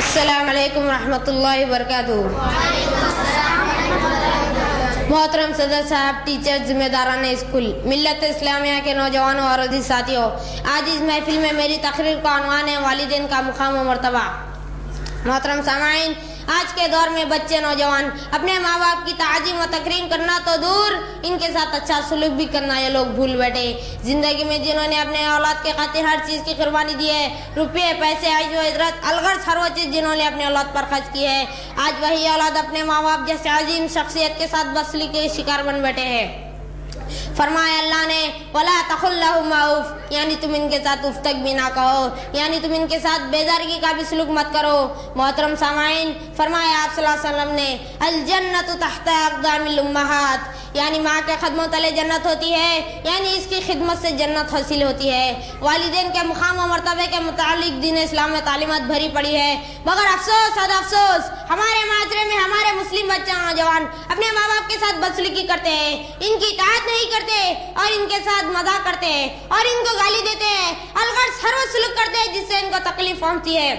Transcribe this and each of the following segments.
السلام علیکم ورحمۃ اللہ وبرکاتہ۔ محترم صدر صاحب، ٹیچر، ذمہ داران اسکول، ملت اسلامیہ کے نوجوانوں اور عزیز ساتھیوں، آج اس محفل میں میری تقریر کا عنوان ہے والدین کا مقام و مرتبہ۔ محترم سامعین، آج کے دور میں بچے نوجوان اپنے ماں باپ کی تعظیم و تکریم کرنا تو دور، ان کے ساتھ اچھا سلوک بھی کرنا یہ لوگ بھول بیٹھے۔ زندگی میں جنہوں نے اپنے اولاد کے خاطر ہر چیز کی قربانی دی ہے، روپے، پیسے، عیش و عزت، الغرض ہر وہ چیز جنہوں نے اپنے اولاد پر خرچ کی ہے، آج وہی اولاد اپنے ماں باپ جیسے عظیم شخصیت کے ساتھ بدسلوکی کے شکار بن بیٹھے ہیں۔ فرمایا اللہ نے وَلَا تَقُل لَّهُمَا اُفٍّ، یعنی تم ان کے ساتھ اف تک بھی نہ کہو، یعنی تم ان کے ساتھ بیدارگی کا بھی سلوک مت کرو۔ محترم سامعین، فرمایا آپ صلی اللہ علیہ وسلم نے الجنت تحت اقدام الامہات، یعنی ماں کے قدموں تلے جنت ہوتی ہے، یعنی اس کی خدمت سے جنت حاصل ہوتی ہے۔ والدین کے مقام و مرتبے کے متعلق دین اسلام میں تعلیمات بھری پڑی ہے، مگر افسوس افسوس ہمارے معاشرے میں ہمارے مسلم بچے نوجوان اپنے ماں باپ کے ساتھ بدسلوکی کرتے ہیں، ان کی اطاعت نہیں کرتے اور ان کے ساتھ مذاق کرتے ہیں اور ان کو گالی دیتے ہیں، الغرض ہر وہ سلوک کرتے ہیں جس سے ان کو تکلیف پہنچتی ہے۔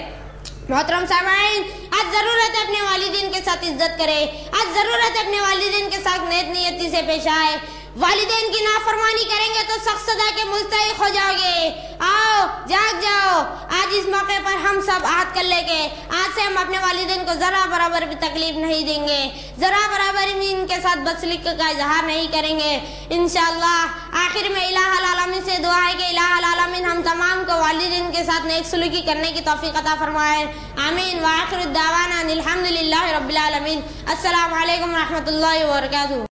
محترم سامعین، آج ضرورت ہے اپنے والدین کے ساتھ عزت کرے، آج ضرورت ہے اپنے والدین کے ساتھ نیک نیتی سے پیش آئے۔ والدین کی نافرمانی کریں گے تو سخت سزا کے مستحق ہو جاؤ گے۔ آؤ جاگ جاؤ، آج اس موقع پر ہم سب عہد کر لیں گے، آج سے ہم اپنے والدین کو ذرا برابر بھی تکلیف نہیں دیں گے، ذرا برابر بھی ان کے ساتھ بدسلوکی کا اظہار نہیں کریں گے انشاءاللہ۔ آخر میں الہ العالمین سے دعا ہے کہ الہ العالمین ہم تمام کو والدین کے ساتھ نیک سلوکی کرنے کی توفیق عطا فرمائے، آمین۔ وآخر الدعوانا الحمدللہ رب العالمین۔ السلام علیکم ورحمۃ اللہ وبرکاتہ۔